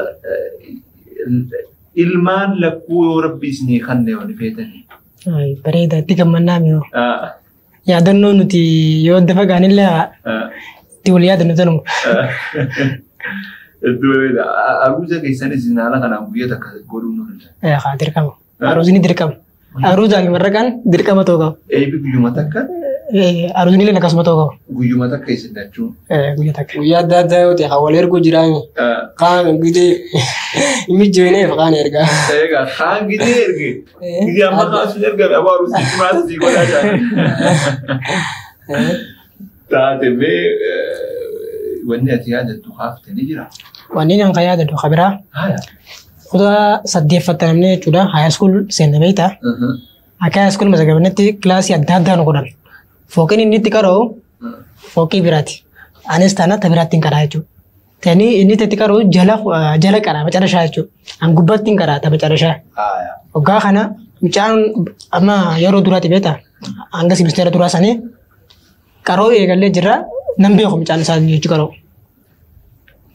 ilmaan lakkuu yoo rabbisni kanne wani feetani. Ay bareeda itti gammannaa mi'oo. Yaadannoo nuti yoo dafa gaanillee itti wal yaadannu tanuma. Aruuza keessanis naala kanaan guyyaa takka godhuun nu danda'a. Haa dirqama. Aruusni dirqama. Aruuzaa fi marraqaan dirqama ta'uu qaba. Eebi guyyuma takka. Aruusni illee akkasuma ta'uu qaba. Guyyuma takka isin jechuun. Guyyaa takka. Guyyaa adda addaa yoo ta'e hawal erguu jiraami. Kaan gidee inni jooyinee faqaan ergaa. Egaa kaan gidee erge. Gidee amma kaasuun ergame abaa aruusni cimaata sii godhaa jira. Taate mee wanni ati yaadattu haafte ni jira. Wanni nan kan yaadadhu kabiraa. Kutaa saddeeffattamne jechuudha. High school seenne beektaa. Akka high school masagabannetti kilaasii adda addaa nu godhan. Fooqiin inni itti qara'u fooqii biraati. Anis taana ta biraatti hin qaraa jechuudha. Tani inni itti qara'u jala qaraa macarashaa jechuudha. An gubbaatti hin qaraa ta macarashaa. Waggaa kana mucaan amma yeroo duraati beektaa. Hanga simisteera duraa sanii qaroo eegallee jirra. Nan beeku mucaan isaa jechuudha qara'u.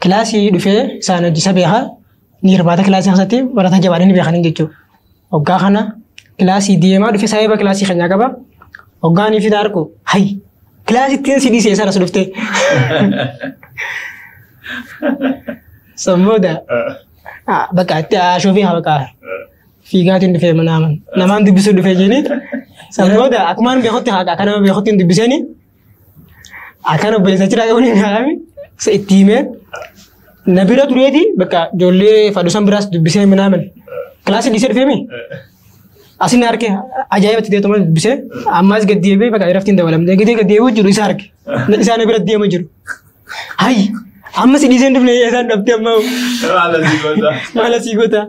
Kilaasii dhufee isaan hojjisa beekaa. Ni hirmaata kilaasii keessatti barataa jabaadhaan beekanii jechuudha. Waggaa kana kilaasii deemaa dhufee saayiba kilaasii keenyaa qaba. Waggaa ni fidaa argu hayi kilaasittiin sidii seesaan as dhuftee. Sammooda bakka itti ashoofii haa bakka fiigaatiin dhufee namaan dubbisuu dhufee jeeni. Sammooda akkumaan beekutti haa akka nama beekutti hin dubbiseeni. Akka nama obboleessa jiraa qabuun hin haaqami. Itti himee. Nabira tureeti bakka ijoollee fadhusan biraas dubbisee minaaman kilaasii dhiisee dhufeemi asin harke ajaa'ibatti deetuma dubbisee ammaas gad deebi'ee bakka irratti hin dabalamne gadi gad deebi'uu jiru isa harke isaan bira deema jiru hayi amma si dhiisee dhufne isaan dhabdee amma maala sii goota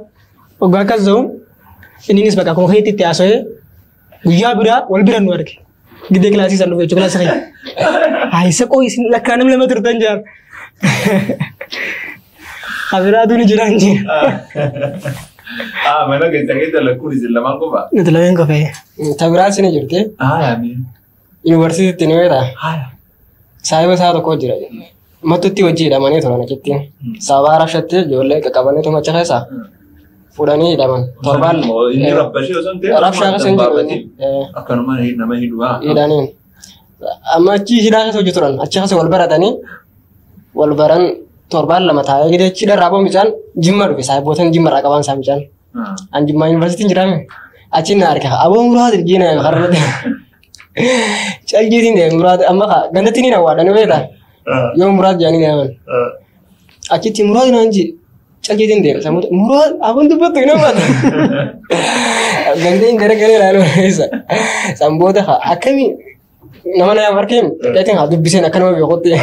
waggaa akkas ta'u innis bakka kuma keetti itti haasa'ee guyyaa biraa wal bira nu arge gidee kilaasii isaan dhufe jechuudha kilaasii keenya hayi saqoo isin lakkaa namni lama turtan jaar. Kabira tu ni jiran je. Mana kita lakukan di dalam apa? Di dalam apa ya? Kabira sini jurte. Ya min. University tinweda. Saya besar tu kau jiran. Matuti wajib dah mana tu orang kita. Sabar asyatte jolle kekabannya tu macam apa? Fudani daman. Torbal. Ini rabbasi osan tu. Rabsha kesan jiran. Akan nama hidua. Idanin. Amma ci hidayah tu juturan. Aceh kesan walbaratani. Walbaran torbal lama tahu gitu. Cida rabo misalnya jimmar bisa. Buatan jimmar akaban sama misalnya. Anjing main universiti jiran. Aceh narik. Abang murad gini ya karena tu. Cakap gini deh murad. Amma kah ganda tini nak wadah nubeta. Yang murad jani deh. Aceh ti murad nanti. Cakap gini deh. Sama murad. Abang tu betul nama. Ganda ini gara-gara lalu bisa. Sambo dah. Akami. Nama yang markem, kita tengah tu bisa nak kenal berikutnya.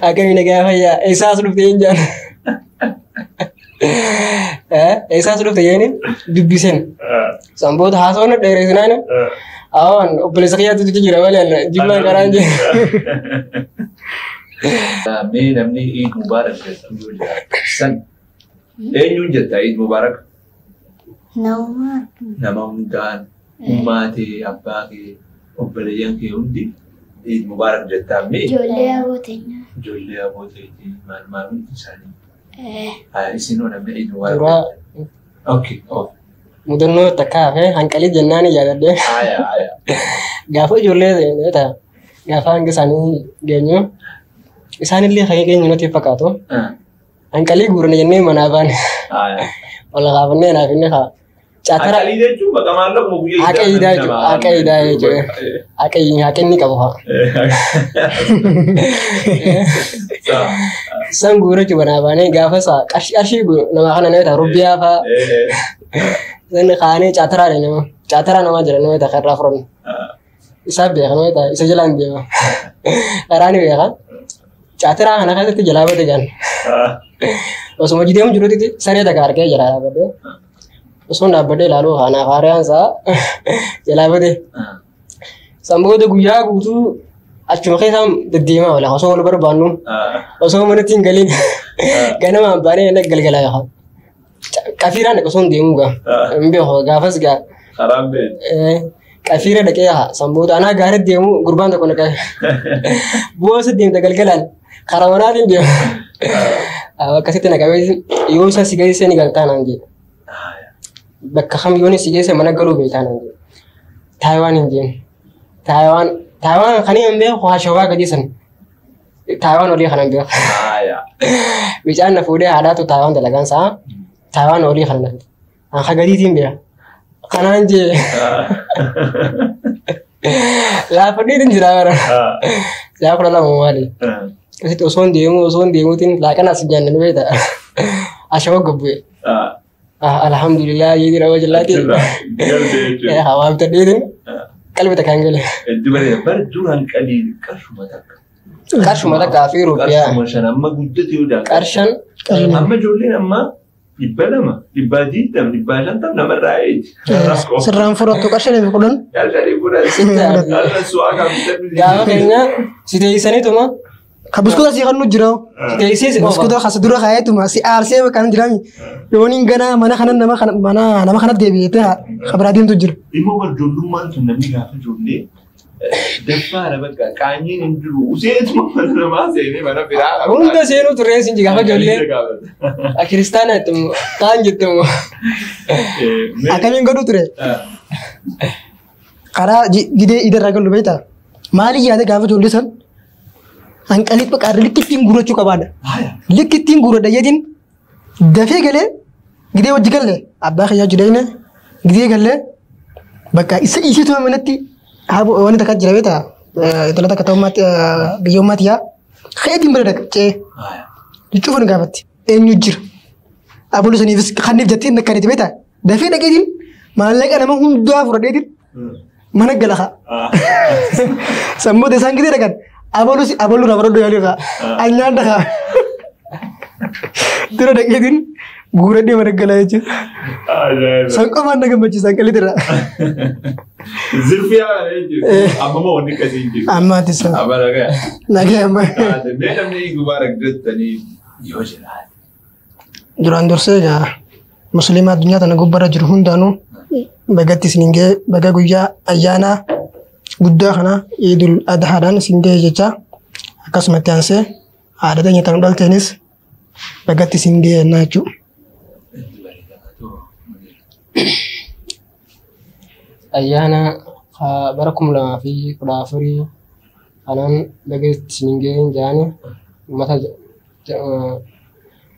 Akan ini kaya ya, esas sudah tinjan. Esas sudah tinjan ni, bisa. Sambut hasil nak dari sana ni. Awan, boleh sekian tu jadi rawalan, jumlah karan je. May namni Eid Mubarak san. Nyun jata Eid Mubarak. Nama undan, ummati abbaki. Obboleeyyan kee hundi Eid Mubarak jettaa mee ijoollee abooteenyaa ijoollee abooteenyaa maal hundi isaanii isin namni Eid Mubarak okay mudannoo takkaa fi hanqalii jennaan yaadadde gaafa ijoollee ta'e gaafa hanga isaanii geenyu isaanillee kan geenyu nuti fakkaatu hanqalii guurne jennee manaa baane wala gaafannee naaf inni haa Cakara ide tu bagaimana lo mau buat ida je. Akai ni kau ha. Sang guru cuba nama ni gafa sa. Asyik guru nama kan ni tahu rupiah apa. Sen khane chatara ne chatara nama jira ne ta kharra fron. Isa be khano ta isa jalan dia. Arani be kan. Chatara khana ka te jala bade gan. Osmo jide mu juro ti sare ta kar ke jala bade. Osmo na bade lalu khana khare sa jala bade. Sambo de guya gutu achuma khaysam de dima wala osmo lo bar banu. Osmo mana tinggalin. Kana ma bane ne galgala ya. Kafira ne koson demu ga. Mbe ho gafas ga. Harambe. Kafira da kaya sambo ana gare demu gurban da kona kai. Bo se dem da galgalan. Karawana din dia. Kasi tena kawai yo sa sigay se ni galtanan di. Bakka kham yo ni sigay se mana galu be tanan di. Taiwan injin. Taiwan khani ambe ho shawa ga disan. Taiwan oli khanan be. Ya. Bicara na fude ada tu Taiwan da lagan sa. Taiwan oli khanan. An khagadi din be. Khanan je. La padi din jira. Ya ko la mo wali. Kasi to son demo tin la kana sijan ne beta. Ashawa gobbe. Alhamdulillah yidi rawa jallati. Ya hawa ta din. Kalbi ta kangale. Dubare bar duran kali Karshu mata kafiru biya. Karshan amma guddati yuda. Karshan amma jolle amma ibbalama ibaditam ibajantam namarayit. Serram furatu karshan ne kulan. Ya dari bulan sita. Allah suaka bitabni. Ya kayaknya sida isani to ma. Kabuskuta si kanu jiraw. Sida Kabuskuta khasadura khayatu ma si arse kan jirami. Yoni gana mana khanan nama khanat debi ta khabradin tu jir. Imo bar jollu man tunami gafa jolle. Defa baka kanyin indru uset ma sene mana pira. Unda seno to resin jiga fa jolle. A kristana tum kan jitum. Akamin godu ture. Kara gide idar ragal lubeta. Mali ya de gafa jolle san. Angkalit pak ada likitin guru cuka bada. Likitin guru da yadin. Dafe gale gide wajigal le. Abba khaya judaina. Gide gale baka isi to manati. Abu wanita kat jeraweta. Itulah tak kata umat biomat ya. Khaydim berdak ce. Dicoba ngabat. Nyujir. Abu lu seni khanif jatin nak kanit beta. Dafe da gedin. Malaka nama hunda fura dedin. Mana galakha. Sambo desan gide dakan. Abalu rabaro do yali ka. Anya da ka. Tira da gedin. Gura dia mana galaya ce. Sangka mana ga maci sangka litera. Zulfiya ne amma ma wani kasin ji. Amma tisa. Amma daga. Naga amma. Da me da ne gubarak gatta ne yojira. Duran dorse ya muslima dunya tana gubara jurhundanu bagatti sininge baga guyya ayana gudda kana idul adha dan singe jecha akasmatianse ada tanya tang dal tenis bagatti singe nacu. Ayana barakum la fi kudafuri anan bagi siningin jani mata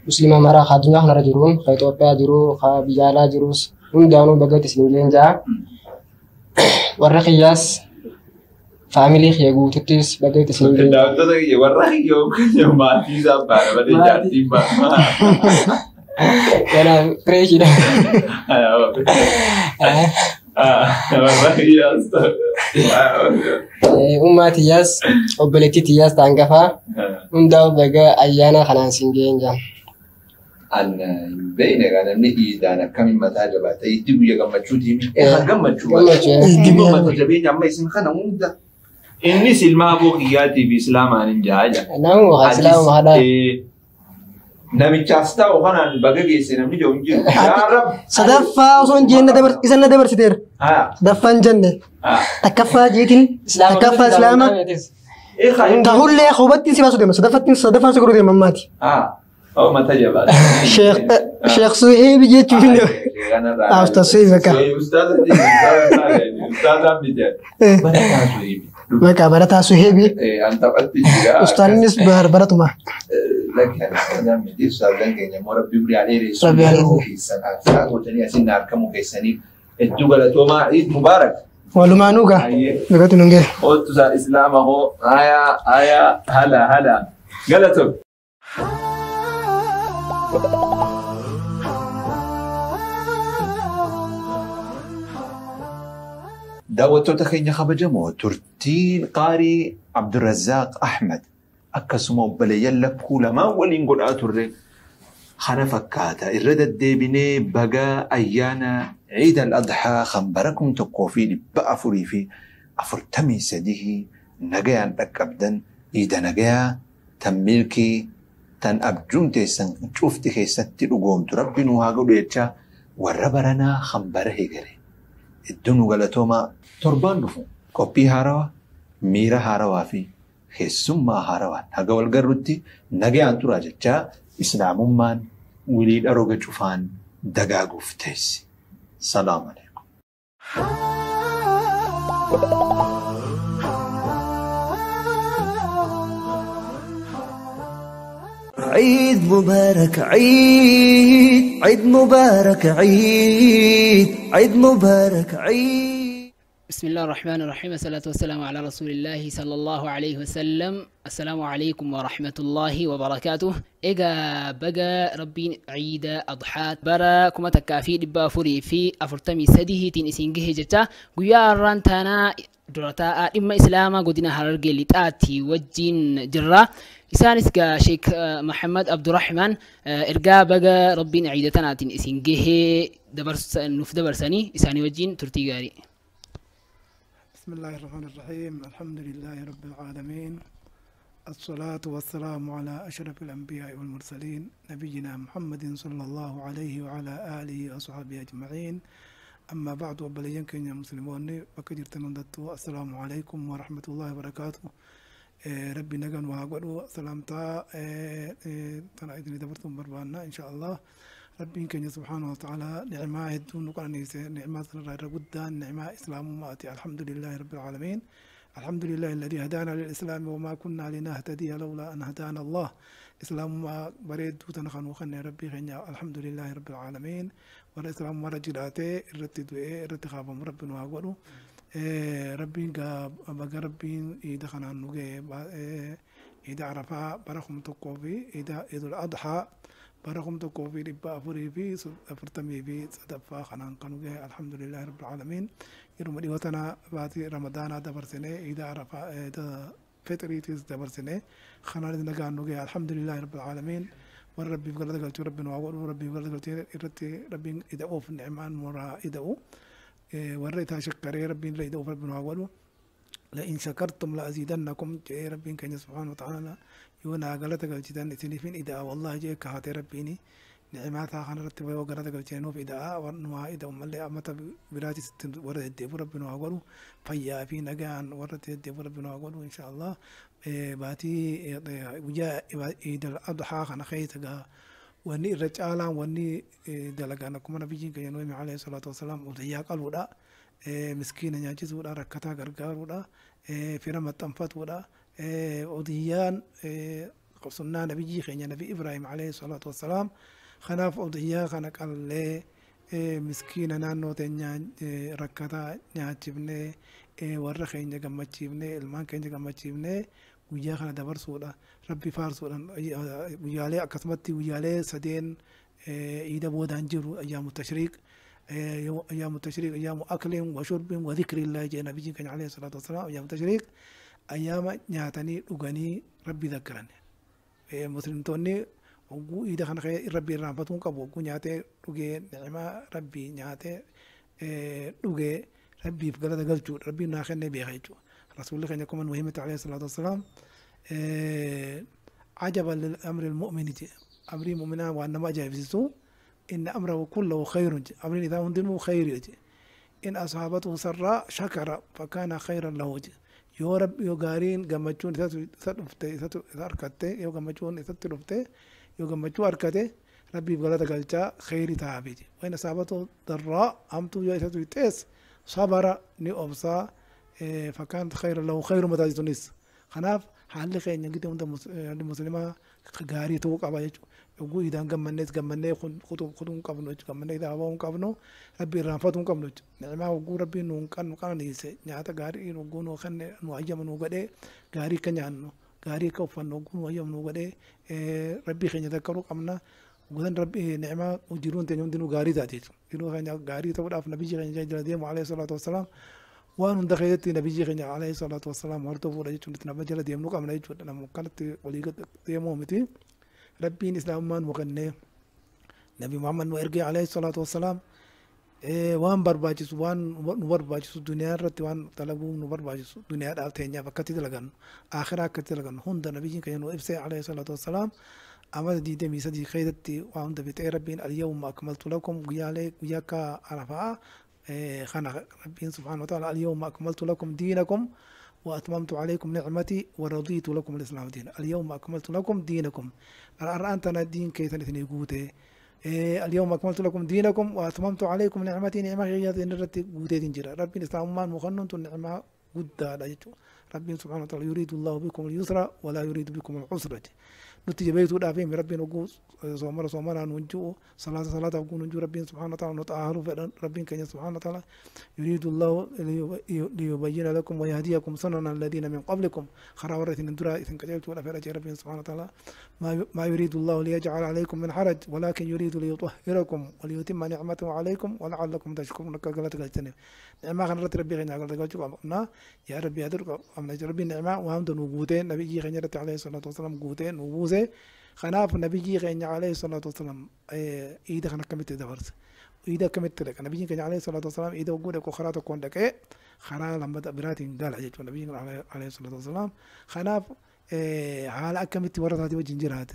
muslima mara khadunya khana jirun kha Ethiopia jiru kha bijala jirus undanu bagi siningin ja warra qiyas family khyagu tutis bagi siningin Da to da ye warra yo ko mati za bara bade jati ba. Yana president. Umat yas obeleti yas tanggafa unda baga ayana khanan singenja An bayne ga nan ni da na kamin mata da ba ta yi tibu ya gamma cuti mi gamma cuwa tibu mata jabe nya mai sun kana munda inni silma bo qiyati bi islamanin jaja nan wa islamu hada namichasta ohanan bagage se namni jonji ya rab Sadafa son jenne dabar isan dabar sider. Dafan jenne. Takaffa jitin takaffa islama. Tahulle khubati si basude sadafa suguru de mamati. أو ما تجيب شيخ صهيب جيت منه أستاذ صهيب كا أستاذ عبد ما كبرت صهيب أنت قلت أستاذ نسبة برات ما لكن أنا مدير سالن كأني مرة بيبري عليه رسول في السنة وتاني أسين ناركم وكيساني الدولة توما عيد مبارك ولو ما نوجا بقول نونجي قلت الإسلام هو آية هلا قالتوا داوتو تخيني خبجمو ترتين قاري عبد الرزاق أحمد أكسمو بلي يلبكو لما ولين قل آتوري خنا فكاتا إرد الديبيني بقى أيانا عيد الأضحى خنبركم تقوفي بأفري في أفرتمي سديه نجايا أكبدا إذا نجايا تملكي تن أبجون تيسن شوفتي خيستي لقوم تربي نوها قولوا يتشا وربرنا خنبره جري الدنو غلطوما تربان نفو كوبي هاروا ميرا هاروا في خيسوما هاروا هقول قررتي نجايا أنتو راجتشا إسلام مان وليد أروج شوفان دقاقو فتيس السلام عليكم. عيد مبارك عيد عيد مبارك عيد مبارك عيد. بسم الله الرحمن الرحيم، الصلاة والسلام على رسول الله صلى الله عليه وسلم. السلام عليكم ورحمة الله وبركاته. إيجا بقى ربي عيد أضحى برا كما تكافي دبا فري في أفرتمي سديه تين إسينجه جتا قيا رانتانا درتا إما إسلاما قدنا هرقي لتاتي وجين جرا إسانس شيخ محمد عبد الرحمن إرجع بقى ربي عيدتنا تين إسينجه دبرس نوف دبرساني إساني وجين ترتي غاري. بسم الله الرحمن الرحيم، الحمد لله رب العالمين، الصلاة والسلام على أشرف الأنبياء والمرسلين نبينا محمد صلى الله عليه وعلى آله وصحبه أجمعين. أما بعد وبلين كن مسلمون وكجر تمندتو السلام عليكم ورحمة الله وبركاته. ربي نجن وهاقولوا سلامتا تنا إذن دبرتم بربانا إن شاء الله. ربي كن سبحانه وتعالى نعمة هدون قرنيس نعمة ربودا نعمة إسلام ماتي. الحمد لله رب العالمين، الحمد لله الذي هدانا للإسلام وما كنا لنهتدي لولا أن هدانا الله. إسلام ما بريد تنخن وخن ربي خنيا الحمد لله رب العالمين. والإسلام ما رجلاته الرتدوء الرتخاب رب وهاقولوا ربي بقى ربي إذا خنا نوجي إذا عرفا برخم تقوفي إذا الأضحى برخم تقوفي ربا أفري في أفرتمي في صدفا خنان قنوجي الحمد لله رب العالمين. يوم اللي وتنا بعد رمضان دبر سنة إذا عرفا إذا فطري تيز دبر سنة خنان نجا نوجي الحمد لله رب العالمين. وربي بقول لك ربنا وعور ربي بقول لك ربي إذا أوف نعمان مرا إذا أو وريتها شكري ربي لا يدوف ربنا وعوله لئن شكرتم لأزيدنكم جاء ربي كان سبحانه وتعالى يونا قالت قلتان سنفين إذا والله جاء كهات ربيني نعماتها خان رتب وقالت قلتان في إذا ورنوا إذا ملي أمت براتي ست ورد الدب ربنا وعوله فيا في نجان ورد الدب ربنا وعوله إن شاء الله. باتي وجاء إذا الأضحى خان خيتها وني رجالا وني دلقانا كما نبيجين كي ينوي عليه الصلاة والسلام وضياق الودا مسكين يجيز ودا ركتا غرغار ودا في رمى التنفت ودا وضيان قصنا نبيجي كي نبي إبراهيم عليه الصلاة والسلام خناف وضياق خنك اللي مسكين نانو تنيا ركتا نياتبني ورخين جمعتبني المان كين جمعتبني ويا خنا دبر سودا ربي فارس ويالي أكسمتي ويالي سدين إذا بودان جرو أيام التشريق أيام أكل وشرب وذكر الله جاء نبي كان عليه الصلاة والسلام. أيام التشريق أيام نعتني أغني ربي ذكرني مسلم توني وقو إذا خنا ربي رحمتهم كبو وقو نعتي رجع نعمة ربي نعتي رجع ربي فقال ذكرتو ربي ناخذ بيخيتو رسول الله كان يكون مهمة عليه الصلاة والسلام. عجبا للأمر المؤمن أمر مؤمنا وأنما جاء بسيسو إن أمره كله خير أمر إذا هندنه خير إن أصابته سراء شكر فكان خيرا له يو رب يو غارين غمچون ستركته يو غمچون سترفته يو غمچو أركته ربي بغلط غلطة خير تابج. وإن أصابته ضراء أمتو يو ستريتس صبر ني أبصا فكان خير له خير متاج تونس خناف حال خير نجد عند المسلمة غاري توك أبايج يقول إذا جمّنّي خدون كابنوج جمّنّي إذا أباهم كابنو ربي رافضهم كابنوج نعم وقول ربي نونكان نيسه نعتا غاري نقول نوخن نوعيم نوغده غاري كنيانو غاري كوفن نقول نوعيم نوغده ربي خير يذكروا كمنا وقدن ربي نعمة وجيرون تنيون دينو غاري ذاتي دينو خير غاري تقول أف نبي خير جلديه عليه الصلاة والسلام waan hunda keessatti nabiyyi keenya alayhi salaatu wassalaam hordofuu jechuun nama jala deemnu qabna jechuudha nama kanatti walii deemuu miti rabbiin islaamummaan nu kennee nabi muhammad nu ergee alayhi salaatu wassalaam waan barbaachisu waan nu barbaachisu duniyaa irratti waan dalaguu nu barbaachisu duniyaadhaaf teenyaaf akkatti dalagannu akhiraa akkatti dalagannu hunda nabiyyiin keenya nu ibsee alayhi salaatu wassalaam amala diidamii sadii keessatti waa hunda fixee rabbiin alyawma akmaltu lakum guyyaa akka arafaa خنا ربي سبحانه وتعالى اليوم أكملت لكم دينكم وأتممت عليكم نعمتي ورضيت لكم الإسلام دينا اليوم أكملت لكم دينكم أنتنا الدين كي تنثني قوتي اليوم أكملت لكم دينكم وأتممت عليكم نعمتي نعمة غيرت نرتي قوتي دينجرا ربي الإسلام ما مخنن النعمة قد ربي سبحانه وتعالى يريد الله بكم اليسر ولا يريد بكم العسرة نتيجة بيتو دافين ربي نقول صومرا ننجو صلاة أقول ننجو ربي سبحانه وتعالى نتعهروا ربي كان سبحانه وتعالى يريد الله ليبين لكم ويهديكم سنن الذين من قبلكم خراورة ندرا إذن كجلت ولا فرج ربي سبحانه وتعالى ما يريد الله ليجعل عليكم من حرج ولكن يريد ليطهركم وليتم نعمته عليكم ولعلكم تشكرون كقلت الجنة نعمة خنرت ربي غنى قلت يا ربي أدرك أمنا ربي نعمة وهم دنوجودين نبي غنى عليه الصلاة والسلام جودين ووزه خناف نبي غنى عليه الصلاة والسلام إذا خنا كميت دبرس إذا كميت لك نبي غنى عليه الصلاة والسلام إذا وجودك وخرات كوندك خنا لما تبرات قال عجيب نبي عليه الصلاة والسلام خناف على كميت ورثة هذه وجنجرات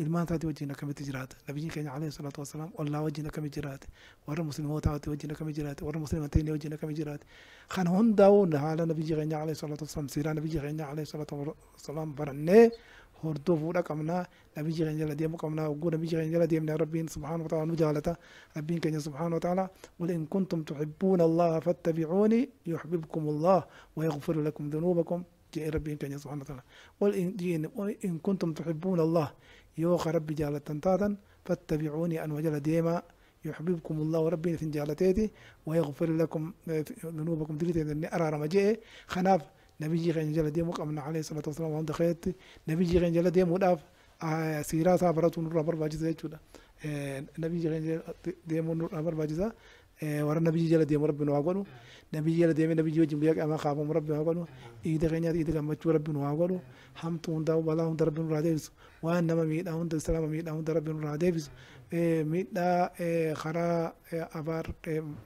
ilmaan taati wajjin akkamitti jiraata nabiyyi keenya alayhi salaatu wassalaam wallaa wajjin akkamitti jiraate warra musliimoota taati wajjin akkamitti jiraate warra musliimantayni wajjin akkamitti jiraate kan hundaa'u haala nabiyyi keenya alayhi salaatu wassalaam siiraa nabiyyi keenya alayhi salaatu wassalaam barannee hordofuudha qabnaa nabiyyi keenya jala deemuu qabnaa oguu nabiyyi keenya jala deemnee rabbiin subhaanahu wa ta'ala nu jaalata rabbiin keenya subhaanahu wa ta'ala qul in kuntum tuhibbuuna allaha fattabi'uuni yuhbibkum allah wa yaghfir lakum dhunubakum جاء ربي كان سبحانه وتعالى قل إن كنتم تحبون الله يوخ ربي جالة تنتاتا فاتبعوني أن وجل ديما يحببكم الله وربي في جالتيتي ويغفر لكم ذنوبكم دليل أن أرى رمجيه خناف نبي غين جل ديم وقمنا عليه الصلاة والسلام وعند خيرت نبي غين جل ديم وداف سيرا صابرات نور ربر باجزة يجودا نبي غين ديم نور ربر باجزة ورا نبي جل ديم ربنا واقولوا نبي جل ديم نبي جوجم ليك أما خابهم ربنا واقولوا إذا غين إذا كان مجبور ربنا واقولوا هم توندا ولا هم ربنا راديس وأنما ميت هم السلام ميت هم ربنا راديس ميت خرا أبار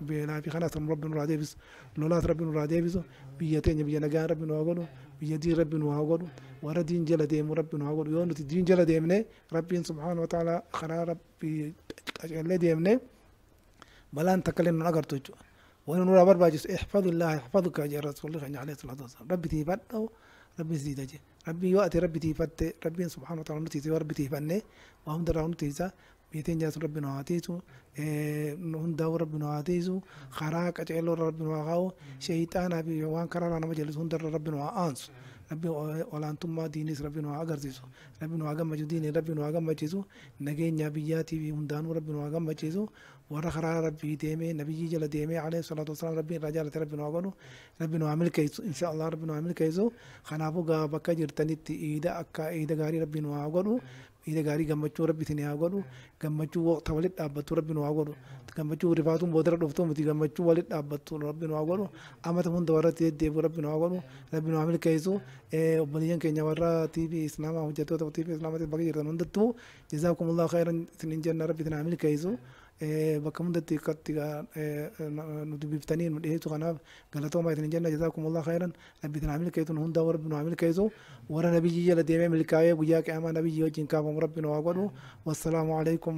بنا في خنا سم ربنا راديس لولا ربنا راديس بيتين بيجنا جان ربنا واقولوا بيدي ربنا واقولوا ورا دين جل ديم ربنا واقولوا يوم دين جل ديمنا ربي سبحانه وتعالى خرا ربي جل ديمنا بلان تكلم نقدر تجوا ونور أبر باجس احفظ الله يحفظك يا رسول الله عليه الصلاة والسلام ربي تيفته ربي زيدك ربي يؤتي ربي تيفته ربي سبحانه وتعالى نتيجة وربي تيفنه وهم درون نتيجة بيتين جالس ربنا عاتيسو هندا ربنا عاتيسو خراك أجعله ربنا عاو شيطان أبي وان كرر أنا مجلس هندر ربنا أنس ربي ولا أنتم ما دينيس ربنا عجرزيسو ربنا عجم مجدين ربنا عجم مجلسو نجين نبياتي بهندان ربنا عجم مجلسو ورا خرار ربي ديمه نبي جل ديمه عليه الصلاة والسلام ربي رجال ربنا عقله ربنا عمل كيس إن شاء الله ربنا عمل كيسو خنابو جا بكجر تنيت إيدا أكا إيدا غاري ربنا عقله إذا غاري جمّتشو ربي ثني عقله جمّتشو وقت ولد أبتو ربنا عقله جمّتشو رفعتهم بودر رفتهم متي جمّتشو ولد أبتو ربنا عقله أما تمون دورات يد ربنا عقله ربنا عمل كيسو وبليان كينيا ورا تيبي إسلام أو جتوه تيبي إسلام تبغي يرتنون دتو جزاكم الله خيرا ثنين جنة ربي ثنا عمل كيسو bakka hundatti nuti biftanii nu dhiyeessu kanaaf galatooma isin jenna jazaakumullah khairan rabbi isin amil keetu hunda warra binu amil keesu warra nabiyyi jala deemee milkaa'ee guyyaa qiyaamaa nabiyyi wajjin kaafamu rabbi nu haa godhu wassalaamu alaikum